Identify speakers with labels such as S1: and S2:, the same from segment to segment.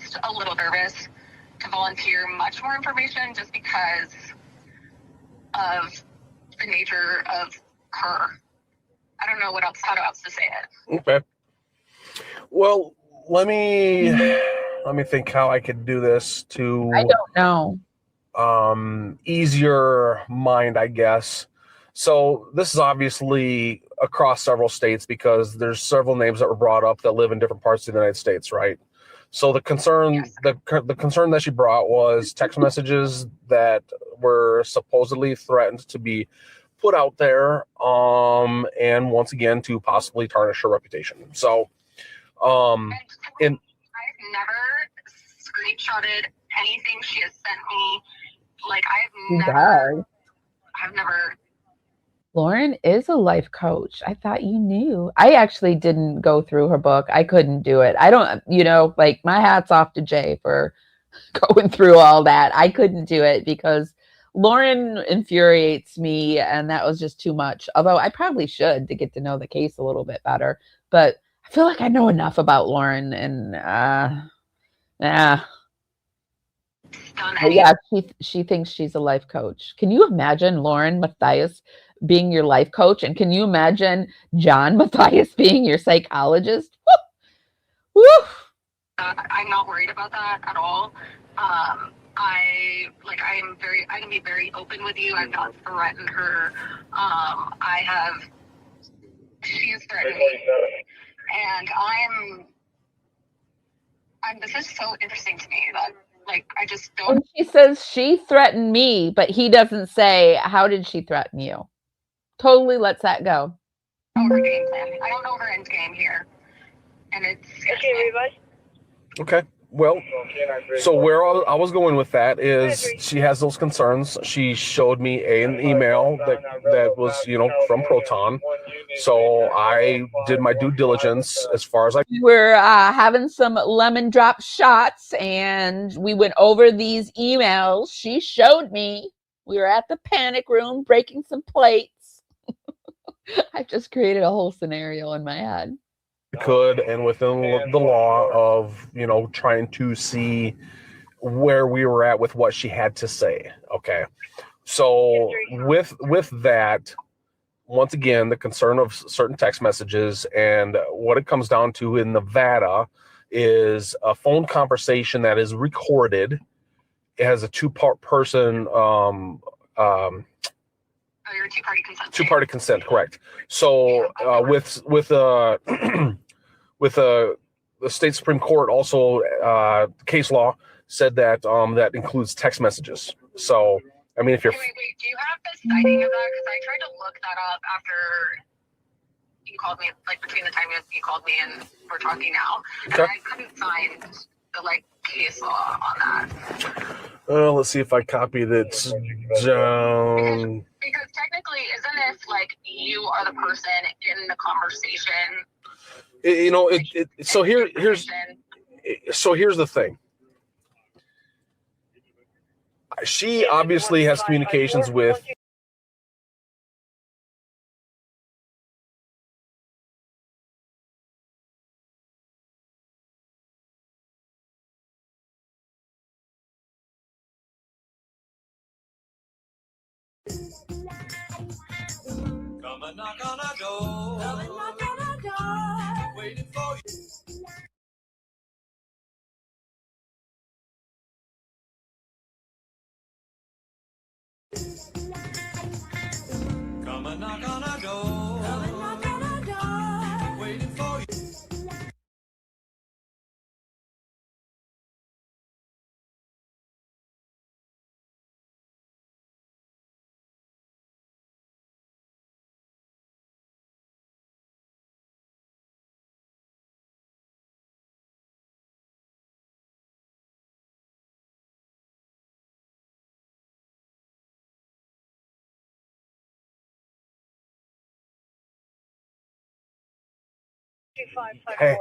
S1: just a little nervous to volunteer much more information just because of the nature of her. I don't know how else to say it.
S2: Okay. Well, let me think how I could do this to.
S3: I don't know.
S2: Ease your mind, I guess. So this is obviously across several states because there's several names that were brought up that live in different parts of the United States, right? So the concern,
S1: Yes.
S2: the concern that she brought was text messages that were supposedly threatened to be put out there, and once again to possibly tarnish her reputation. So,
S1: I've never screenshotted anything she has sent me. Like I've never.
S3: Lauren is a life coach. I thought you knew. I actually didn't go through her book. I couldn't do it. I don't, like my hat's off to Jay for going through all that. I couldn't do it because Lauren infuriates me and that was just too much. Although I probably should to get to know the case a little bit better. But I feel like I know enough about Lauren and yeah, she thinks she's a life coach. Can you imagine Lauren Matthias being your life coach? And can you imagine John Matthias being your psychologist? Woo!
S1: I'm not worried about that at all. I can be very open with you. I've not threatened her. She has threatened me. And this is so interesting to me that I just don't.
S3: And she says she threatened me, but he doesn't say, how did she threaten you? Totally lets that go.
S1: Her game plan. I don't know her end game here. And it's
S4: okay, everybody.
S2: Okay. Well, so where I was going with that is she has those concerns. She showed me an email that was, from Proton. So I did my due diligence as far as I.
S3: We were having some lemon drop shots and we went over these emails. She showed me. We were at the panic room breaking some plates. I just created a whole scenario in my head.
S2: Could and within the law of trying to see where we were at with what she had to say. Okay, so with that, once again, the concern of certain text messages and what it comes down to in Nevada is a phone conversation that is recorded. It has a two-person
S1: your two-party consent.
S2: Two-party consent, correct. So with the state Supreme Court also case law said that that includes text messages. So I mean, if you're
S1: wait, do you have the citing of that? Because I tried to look that up after you called me, between the time you called me and we're talking now, and I couldn't find the case law on that.
S2: Let's see if I copied it down.
S1: Because technically, isn't it you are the person in the conversation?
S2: So here's the thing. She obviously has communications with.
S5: Come and knock on our door. Come and knock on our door. Waiting for you. Come and knock on our door. Come and knock on our door. Waiting for you.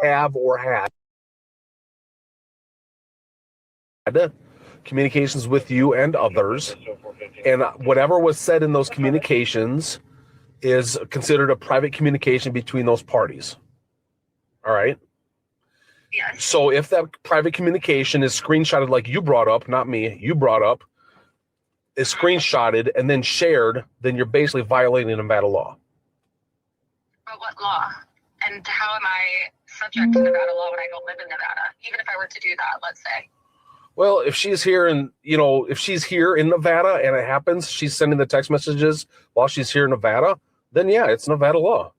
S2: Have or had communications with you and others, and whatever was said in those communications is considered a private communication between those parties. All right.
S1: Yes.
S2: So if that private communication is screenshotted, like you brought up, not me, you brought up, is screenshotted and then shared, then you're basically violating Nevada law.
S1: But what law? And how am I subject to Nevada law when I don't live in Nevada? Even if I were to do that, let's say.
S2: Well, if she's here and, if she's here in Nevada and it happens, she's sending the text messages while she's here in Nevada, then yeah, it's Nevada law.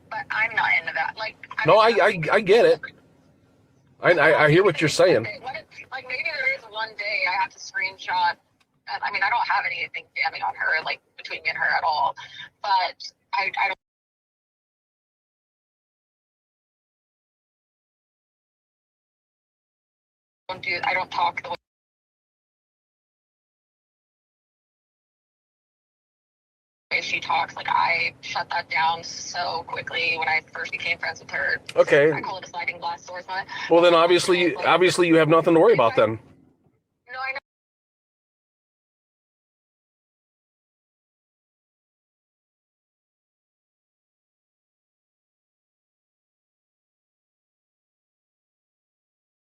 S1: But I'm not in Nevada. Like,
S2: No, I get it. I hear what you're saying.
S1: Like, maybe there is one day I have to screenshot. I mean, I don't have anything damning on her, like, between me and her at all. But I I don't talk the way she talks. Like, I shut that down so quickly when I first became friends with her.
S2: Okay.
S1: I call it a sliding glass door.
S2: Well, then obviously you have nothing to worry about then.
S1: No, I know.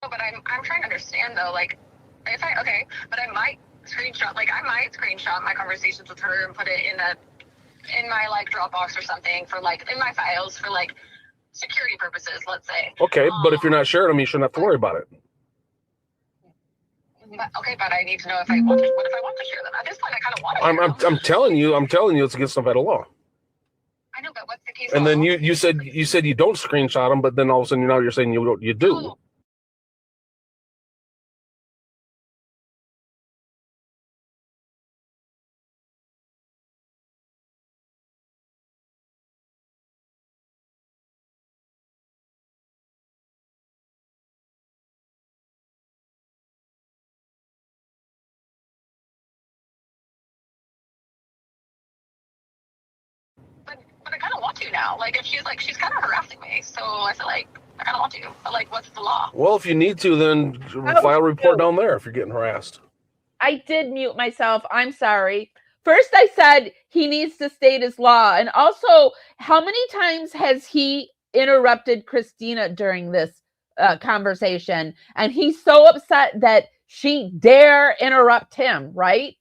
S1: But I'm trying to understand though, like, but I might screenshot my conversations with her and put it in my like Dropbox or something for like in my files for like security purposes, let's say.
S2: Okay, but if you're not sharing them, you shouldn't have to worry about it.
S1: But I need to know if I want to. What if I want to share them? At this point, I kind of want to.
S2: I'm telling you, it's against Nevada law.
S1: I know, but what's the case?
S2: And then you said you don't screenshot them, but then all of a sudden you're saying you do.
S1: Oh. But I kind of want to now. Like, if she's kind of harassing me, so I feel like I kind of want to. But like, what's the law?
S2: Well, if you need to, then file a report down there if you're getting harassed.
S3: I did mute myself. I'm sorry. First, I said he needs to state his law. And also, how many times has he interrupted Christina during this conversation? And he's so upset that she dare interrupt him, right?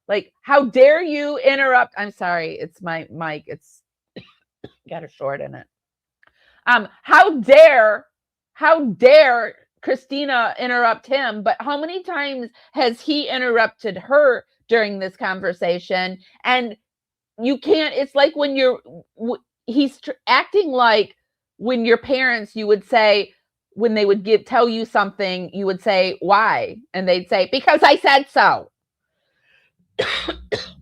S3: Like, how dare you interrupt? I'm sorry. It's my mic. It's got a short in it. How dare Christina interrupt him? But how many times has he interrupted her during this conversation? And you can't, it's like when he's acting like when your parents, you would say, when they would tell you something, you would say, why? And they'd say, because I said so.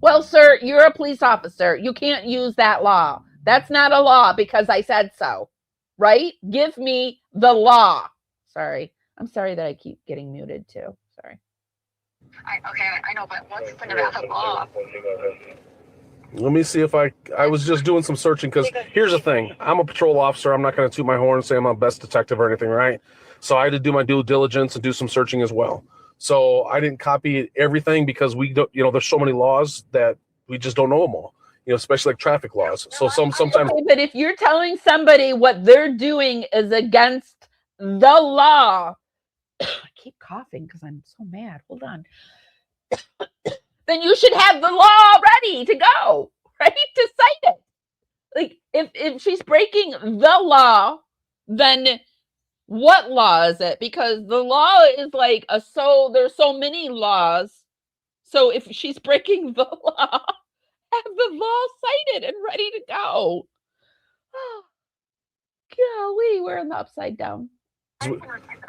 S3: Well, sir, you're a police officer. You can't use that law. That's not a law because I said so, right? Give me the law. Sorry. I'm sorry that I keep getting muted too. Sorry.
S1: I know, but what's the Nevada law?
S2: Let me see if I was just doing some searching because here's the thing. I'm a patrol officer. I'm not going to toot my horn and say I'm a best detective or anything, right? So I had to do my due diligence and do some searching as well. So I didn't copy everything because we don't, there's so many laws that we just don't know them all, especially like traffic laws. So sometimes.
S3: Okay, but if you're telling somebody what they're doing is against the law, I keep coughing because I'm so mad. Hold on. Then you should have the law ready to go, right? To cite it. Like if she's breaking the law, then what law is it? Because the law is like there's so many laws. So if she's breaking the law, have the law cited and ready to go. golly, we're in the upside down.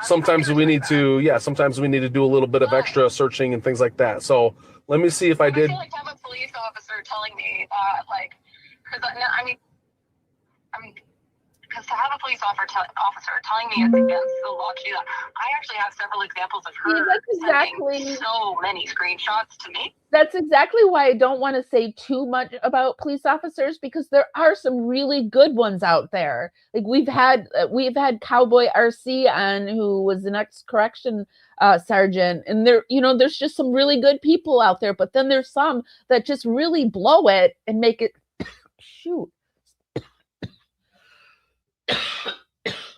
S2: Sometimes we need to, sometimes we need to do a little bit of extra searching and things like that. So let me see if I did.
S1: I feel like to have a police officer telling me that, like, because because to have a police officer telling me it's against the law to do that, I actually have several examples of her sending so many screenshots to me.
S3: That's exactly why I don't want to say too much about police officers, because there are some really good ones out there. Like we've had Cowboy RC on, who was an ex-correction sergeant, and there's just some really good people out there. But then there's some that just really blow it and make it shoot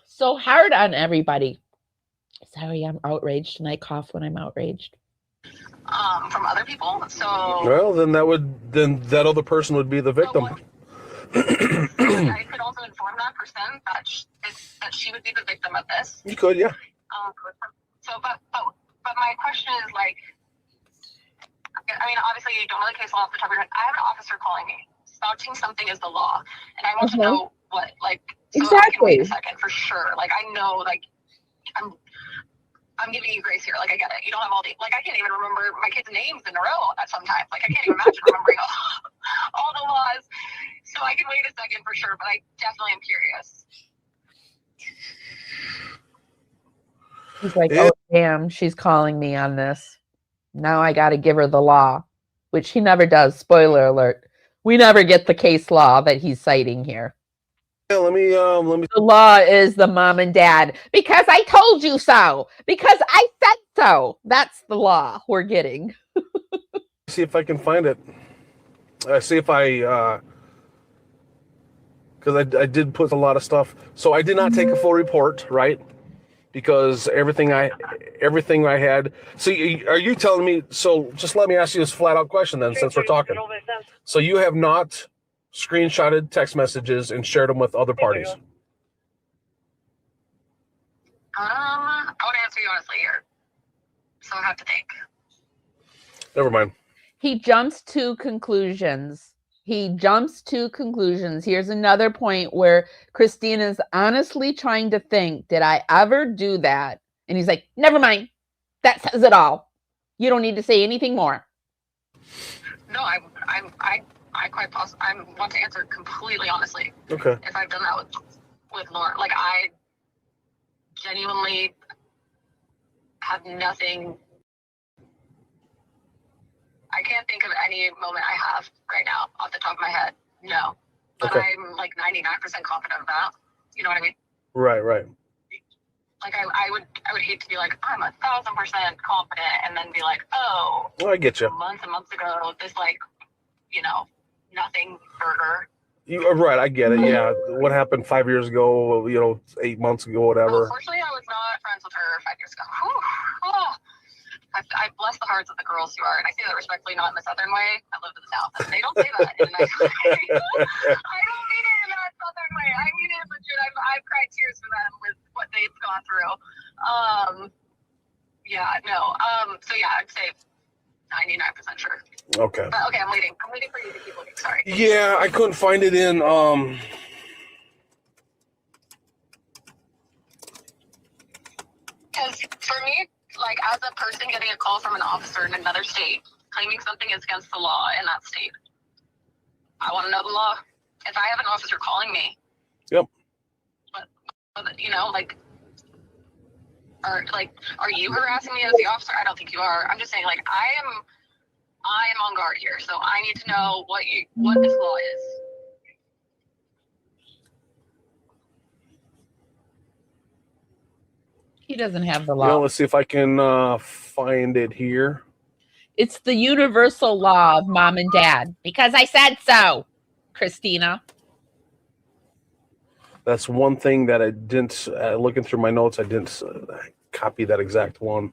S3: so hard on everybody. Sorry, I'm outraged, and I cough when I'm outraged.
S1: From other people. So
S2: well, then that other person would be the victim.
S1: I could also inform that person that she would be the victim of this.
S2: You could, yeah.
S1: But my question is, like, I mean, obviously you don't know the case law off the top of your head. I have an officer calling me, spouting something is the law, and I want to know what, like, so
S3: exactly.
S1: I can wait a second for sure. Like, I know, like, I'm giving you grace here. Like, I get it. You don't have all the, like, I can't even remember my kids' names in a row at sometimes. Like, I can't even imagine remembering all the laws. So I can wait a second for sure, but I definitely am curious.
S3: He's like, oh, damn, she's calling me on this. Now I got to give her the law, which he never does. Spoiler alert. We never get the case law that he's citing here.
S2: Yeah, let me.
S3: The law is the mom and dad. Because I told you so. Because I said so. That's the law we're getting.
S2: See if I can find it. See if I, because I did put a lot of stuff. So I did not take a full report, right? Because everything I had. So are you telling me? So just let me ask you this flat out question then, since we're talking. So you have not screenshotted text messages and shared them with other parties?
S1: I want to answer you honestly here, so I have to think.
S2: Never mind.
S3: He jumps to conclusions. Here's another point where Christina's honestly trying to think, did I ever do that? And he's like, never mind. That says it all. You don't need to say anything more.
S1: No, I quite possibly, I want to answer completely honestly.
S2: Okay.
S1: If I've done that with Lauren, like, I genuinely have nothing. I can't think of any moment I have right now off the top of my head. No, but okay. I'm like 99% confident of that. You know what I mean? Right. Like I would hate to be like, I'm 1,000% confident, and then be like, oh,
S2: I get you.
S1: Months and months ago, this, like, nothing burger.
S2: Right, I get it. Yeah, what happened 5 years ago? 8 months ago, whatever.
S1: Unfortunately, I was not friends with her 5 years ago. I bless the hearts of the girls who are, and I say that respectfully, not in the Southern way. I live in the South, and they don't say that in a nice way. I don't mean it in that Southern way. I mean it legit. I've cried tears for them with what they've gone through. So yeah, I'd say 99% sure.
S2: Okay.
S1: But okay, I'm waiting for you to keep looking. Sorry.
S2: Yeah, I couldn't find it in
S1: because for me, like, as a person getting a call from an officer in another state claiming something is against the law in that state, I want to know the law. If I have an officer calling me,
S2: yep.
S1: But are you harassing me as the officer? I don't think you are. I'm just saying, like, I am on guard here, so I need to know what this law is.
S3: He doesn't have the law.
S2: Let's see if I can find it here.
S3: It's the universal law of mom and dad. Because I said so, Christina.
S2: That's one thing that I didn't, looking through my notes, I didn't copy that exact one.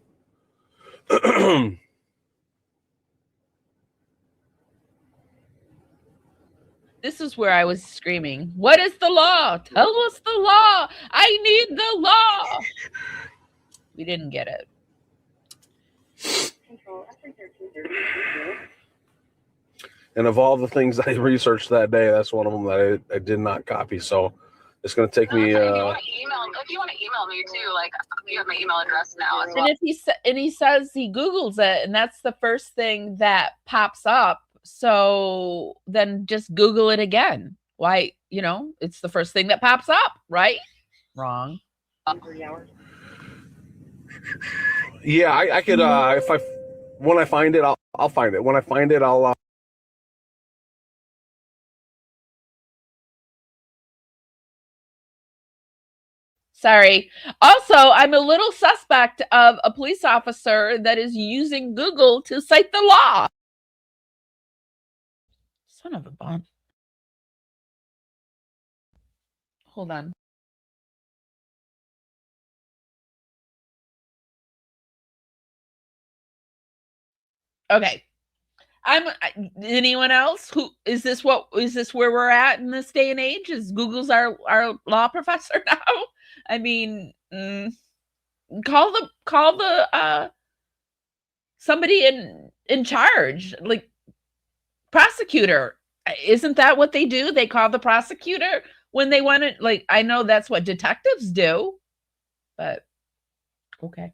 S3: This is where I was screaming, what is the law? Tell us the law. I need the law. We didn't get it.
S2: And of all the things I researched that day, that's one of them that I did not copy. So It's going to take me.
S1: If you want to email me too, like you have my email address now as well.
S3: And if he says he Googles it, and that's the first thing that pops up, so then just Google it again. Why? It's the first thing that pops up, right? Wrong.
S1: 3 hours.
S2: Yeah, I could. When I find it, I'll find it. When I find it, I'll.
S3: Sorry. Also, I'm a little suspect of a police officer that is using Google to cite the law. Son of a bun. Hold on. Okay. Anyone else? Who is this? What is this? Where we're at in this day and age? Is Google's our law professor now? I mean, call the somebody in charge, like prosecutor. Isn't that what they do? They call the prosecutor when they want to. Like, I know that's what detectives do, but okay.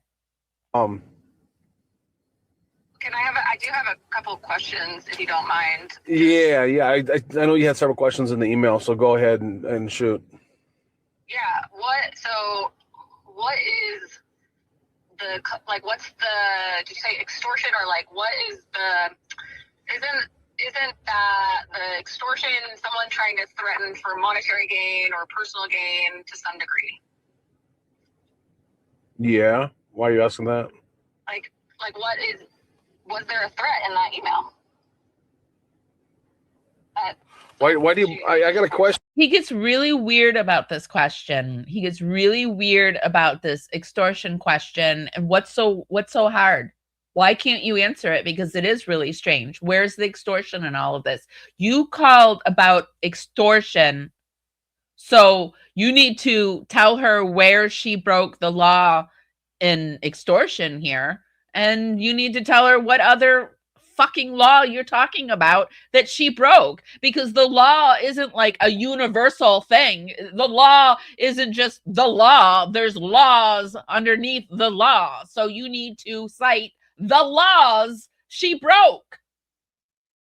S1: I do have a couple of questions, if you don't mind.
S2: Yeah. I know you had several questions in the email, so go ahead and shoot.
S1: Yeah. What is what's the, did you say extortion, or like, what is isn't that the extortion someone trying to threaten for monetary gain or personal gain to some degree?
S2: Yeah. Why are you asking that?
S1: Was there a threat in that email?
S2: Why do you? I got a question.
S3: He gets really weird about this question. He gets really weird about this extortion question. And what's so hard? Why can't you answer it? Because it is really strange. Where's the extortion in all of this? You called about extortion, so you need to tell her where she broke the law in extortion here. And you need to tell her what other fucking law you're talking about that she broke, because the law isn't like a universal thing. The law isn't just the law. There's laws underneath the law. So you need to cite the laws she broke,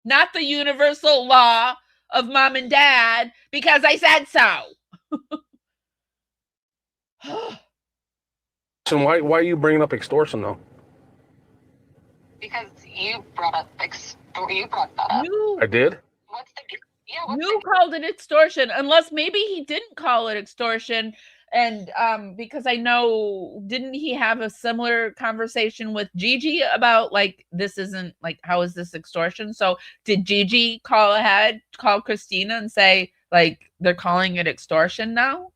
S3: not the universal law of mom and dad because I said so.
S2: So why are you bringing up extortion though?
S1: Because you brought that up.
S2: I did?
S3: You called it extortion, unless maybe he didn't call it extortion. And because I know, didn't he have a similar conversation with Gigi about like, this isn't like, how is this extortion? So did Gigi call Christina and say like, they're calling it extortion now?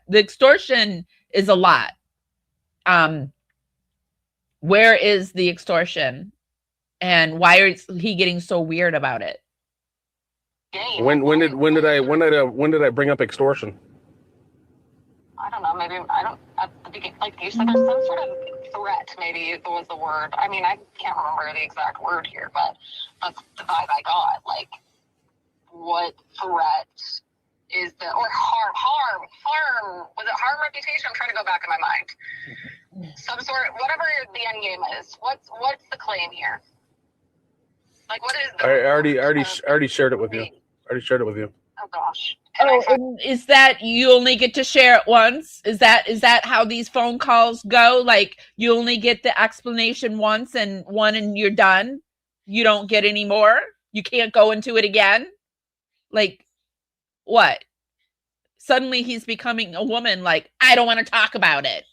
S3: The extortion is a lot. Where is the extortion, and why is he getting so weird about it?
S2: When did I bring up extortion?
S1: I don't know. Maybe I don't. At the beginning, like you said, there's some sort of threat. Maybe was the word. I mean, I can't remember the exact word here, but that's the vibe I got. Like, what threat is the, or harm? Was it harm reputation? I'm trying to go back in my mind. Some sort, whatever the end game is. What's the claim here? Like, what is?
S2: I already shared it with you.
S1: Oh gosh.
S3: And is that you only get to share it once? Is that how these phone calls go? Like, you only get the explanation once and you're done? You don't get any more? You can't go into it again? Like, what? Suddenly he's becoming a woman, like, I don't want to talk about it.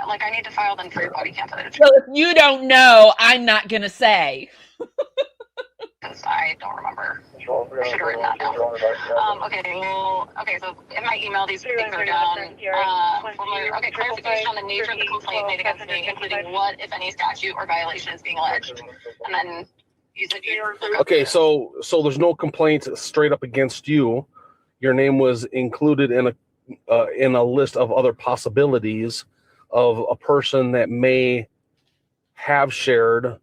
S1: Like, I need to file them for your body cam footage.
S3: So if you don't know, I'm not going to say.
S1: Because I don't remember. I should have written that down. Okay, so in my email, these things are down. Clarification on the nature of the complaint made against me, including what, if any, statute or violation is being alleged. And then you said
S2: okay, so there's no complaint straight up against you. Your name was included in a list of other possibilities of a person that may have shared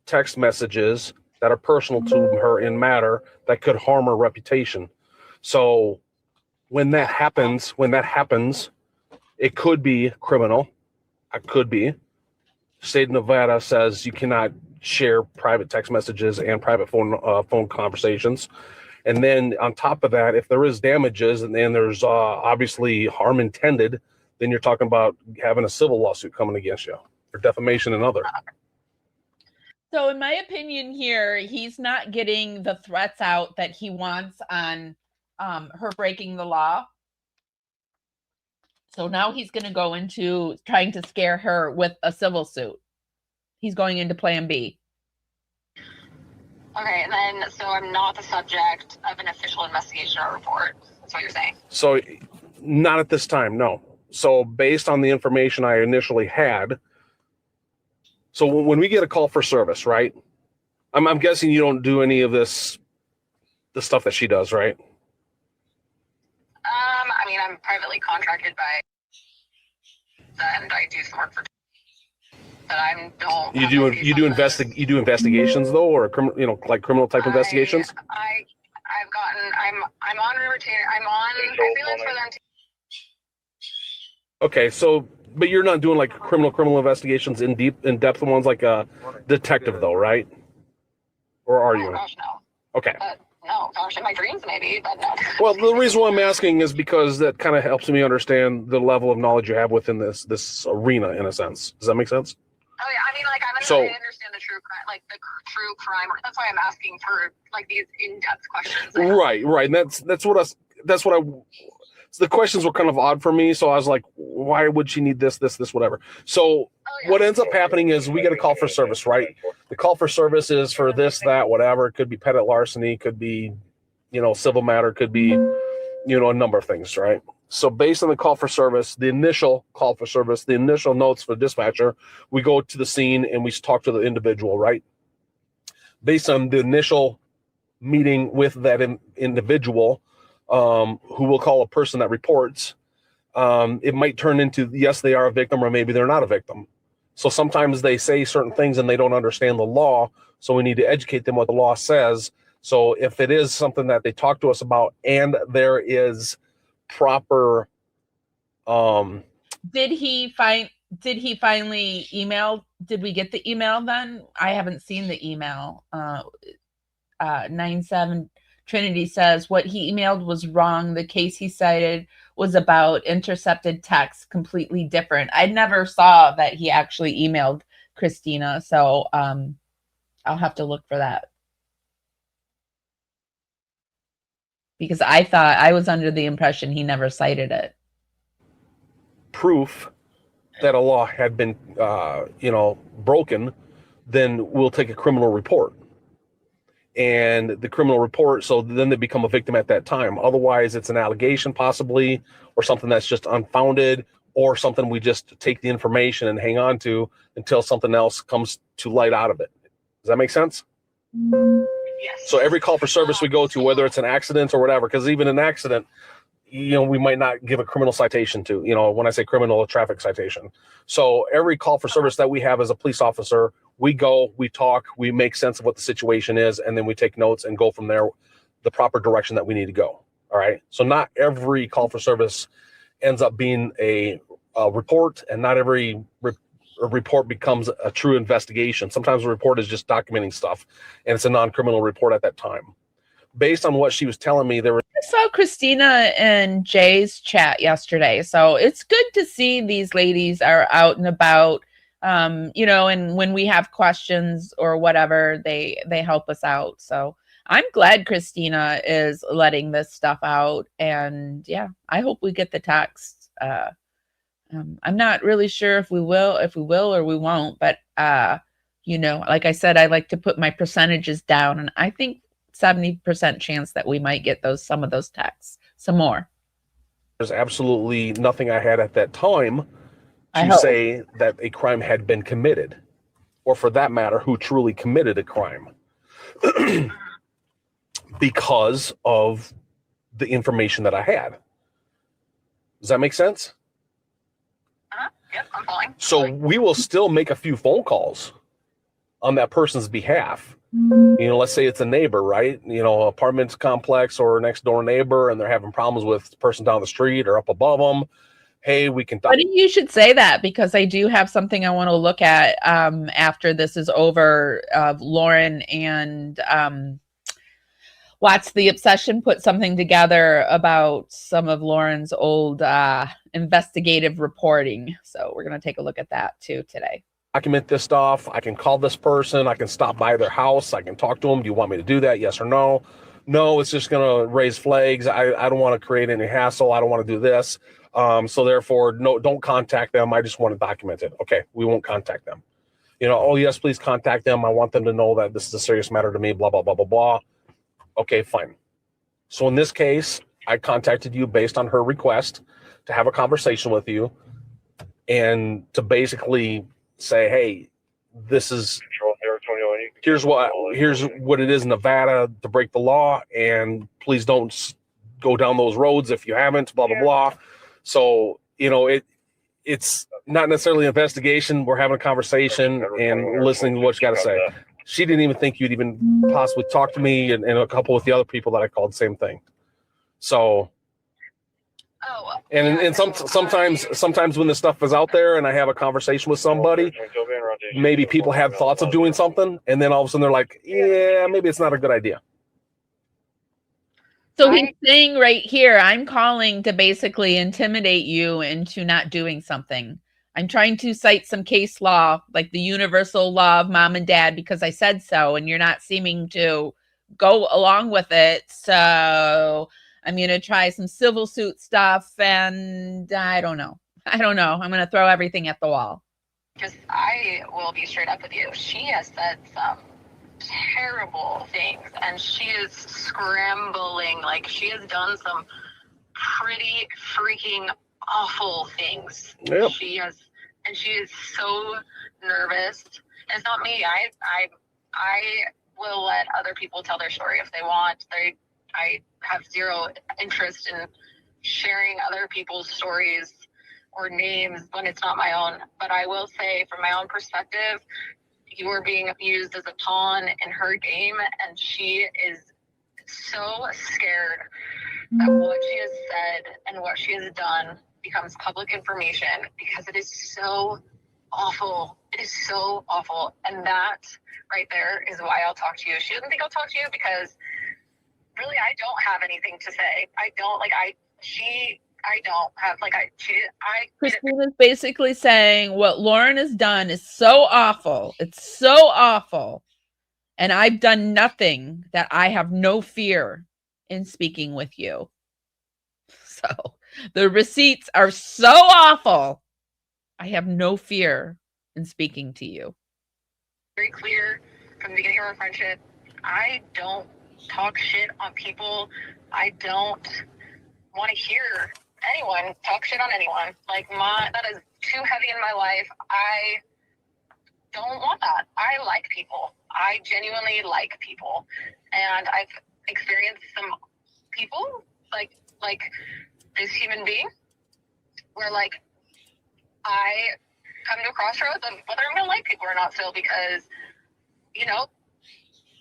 S2: text messages that are personal to her in matter that could harm her reputation. So when that happens, it could be criminal. It could be. State of Nevada says you cannot share private text messages and private phone conversations. And then on top of that, if there is damages and then there's obviously harm intended, then you're talking about having a civil lawsuit coming against you for defamation and other.
S3: So in my opinion here, he's not getting the threats out that he wants on her breaking the law. So now he's going to go into trying to scare her with a civil suit. He's going into plan B.
S1: Okay, and then, so I'm not the subject of an official investigation or report. That's what you're saying.
S2: So not at this time, no. So based on the information I initially had, so when we get a call for service, right? I'm guessing you don't do any of the stuff that she does, right?
S1: I mean, I'm privately contracted by, and I do some work for, but I don't.
S2: You do investigations though, or like criminal type investigations.
S1: I'm on retainer. I freelance for them.
S2: Okay, so but you're not doing like criminal investigations in depth ones like a detective though, right? Or are you?
S1: Oh gosh, no.
S2: Okay.
S1: No, gosh, in my dreams maybe, but no.
S2: Well, the reason why I'm asking is because that kind of helps me understand the level of knowledge you have within this arena, in a sense. Does that make sense?
S1: Oh yeah, I mean, like I understand the true crime, like the true crime. That's why I'm asking for like these in-depth questions.
S2: Right, and that's what the questions were kind of odd for me, so I was like, why would she need this, whatever? So what ends up happening is we get a call for service, right? The call for service is for this, that, whatever. It could be petty larceny, could be, civil matter, could be, a number of things, right? So based on the call for service, the initial call for service, the initial notes for dispatcher, we go to the scene and we talk to the individual, right? Based on the initial meeting with that individual, who will call a person that reports, it might turn into, yes, they are a victim, or maybe they're not a victim. So sometimes they say certain things and they don't understand the law. So we need to educate them what the law says. So if it is something that they talk to us about and there is proper,
S3: did he finally email? Did we get the email then? I haven't seen the email. 97 Trinity says what he emailed was wrong. The case he cited was about intercepted text, completely different. I never saw that he actually emailed Christina, so I'll have to look for that. Because I was under the impression he never cited it.
S2: Proof that a law had been, broken, then we'll take a criminal report. And the criminal report, so then they become a victim at that time. Otherwise, it's an allegation possibly, or something that's just unfounded, or something we just take the information and hang on to until something else comes to light out of it. Does that make sense?
S1: Yes.
S2: So every call for service we go to, whether it's an accident or whatever, because even an accident, we might not give a criminal citation to, when I say criminal, a traffic citation. So every call for service that we have as a police officer, we go, we talk, we make sense of what the situation is, and then we take notes and go from there the proper direction that we need to go. All right. So not every call for service ends up being a report, and not every report becomes a true investigation. Sometimes a report is just documenting stuff, and it's a non-criminal report at that time. Based on what she was telling me, I
S3: saw Christina and Jay's chat yesterday, so it's good to see these ladies are out and about, and when we have questions or whatever, they help us out. So I'm glad Christina is letting this stuff out, and yeah, I hope we get the text. I'm not really sure if we will or we won't, but like I said, I like to put my percentages down, and I think 70% chance that we might get some of those texts, some more.
S2: There's absolutely nothing I had at that time to say that a crime had been committed, or for that matter, who truly committed a crime, because of the information that I had. Does that make sense?
S1: Yep, I'm following.
S2: So we will still make a few phone calls on that person's behalf. You know, let's say it's a neighbor, right? You know, apartment complex or next door neighbor, and they're having problems with the person down the street or up above them. Hey, we can talk.
S3: But you should say that, because I do have something I want to look at after this is over. Lauren and Watch the Obsession put something together about some of Lauren's old investigative reporting. So we're going to take a look at that too today.
S2: Document this stuff. I can call this person. I can stop by their house. I can talk to them. Do you want me to do that? Yes or no? No, it's just going to raise flags. I don't want to create any hassle. I don't want to do this. So therefore, no, don't contact them. I just want to document it. Okay, we won't contact them. You know, oh yes, please contact them. I want them to know that this is a serious matter to me, blah, blah, blah, blah, blah. Okay, fine. So in this case, I contacted you based on her request to have a conversation with you and to basically say, hey, this is, here's what it is in Nevada to break the law, and please don't go down those roads if you haven't, blah, blah, blah. So, you know, it's not necessarily an investigation. We're having a conversation and listening to what you got to say. She didn't even think you'd even possibly talk to me, and a couple with the other people that I called, same thing. So, and sometimes when this stuff is out there and I have a conversation with somebody, maybe people have thoughts of doing something, and then all of a sudden they're like, yeah, maybe it's not a good idea.
S3: So he's saying right here, I'm calling to basically intimidate you into not doing something. I'm trying to cite some case law, like the universal law of mom and dad, because I said so, and you're not seeming to go along with it. So I'm going to try some civil suit stuff, and I don't know. I'm going to throw everything at the wall.
S1: Because I will be straight up with you. She has said some terrible things, and she is scrambling. Like, she has done some pretty freaking awful things.
S2: Yep.
S1: She is so nervous. And it's not me. I will let other people tell their story if they want. I have zero interest in sharing other people's stories or names when it's not my own. But I will say, from my own perspective, you are being used as a pawn in her game, and she is so scared that what she has said and what she has done becomes public information, because it is so awful. It is so awful. And that right there is why I'll talk to you. She doesn't think I'll talk to you because really I don't have anything to say.
S3: Christina's basically saying what Lauren has done is so awful. It's so awful. And I've done nothing, that I have no fear in speaking with you. So the receipts are so awful. I have no fear in speaking to you.
S1: Very clear from the beginning of our friendship. I don't talk shit on people. I don't want to hear anyone talk shit on anyone. Like, that is too heavy in my life. I don't want that. I like people. I genuinely like people. And I've experienced some people, like this human being, where, like, I come to a crossroads of whether I'm going to like people or not still, because, you know,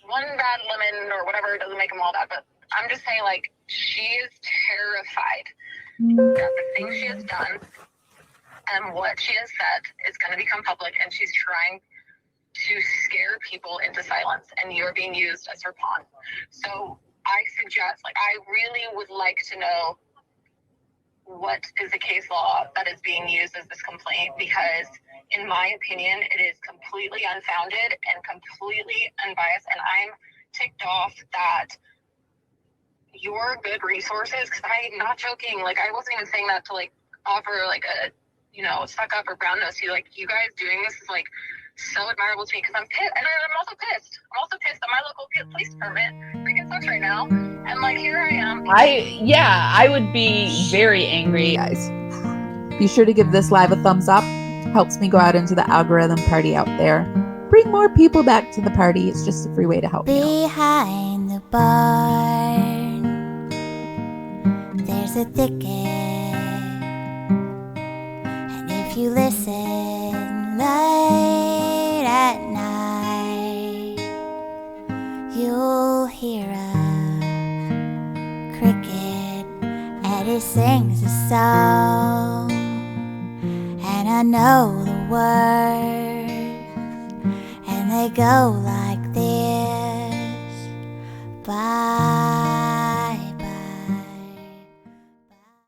S1: one bad lemon or whatever doesn't make them all bad. But I'm just saying, like, she is terrified that the things she has done and what she has said is going to become public, and she's trying to scare people into silence, and you're being used as her pawn. So I suggest, like, I really would like to know what is the case law that is being used as this complaint, because in my opinion, it is completely unfounded and completely unbiased, and I'm ticked off that your good resources, because I'm not joking, like, I wasn't even saying that to, like, offer, like, a, you know, suck up or brown nose to you. Like, you guys doing this is, like, so admirable to me, because I'm pissed, and I'm also pissed. I'm also pissed that my local police department freaking sucks right now, and, like, here I am.
S3: I would be very angry. Guys, be sure to give this live a thumbs up. Helps me go out into the algorithm party out there. Bring more people back to the party. It's just a free way to help me out.
S4: Behind the barn, there's a thicket, and if you listen late at night, you'll hear a cricket and it sings a song, and I know the words and they go like this.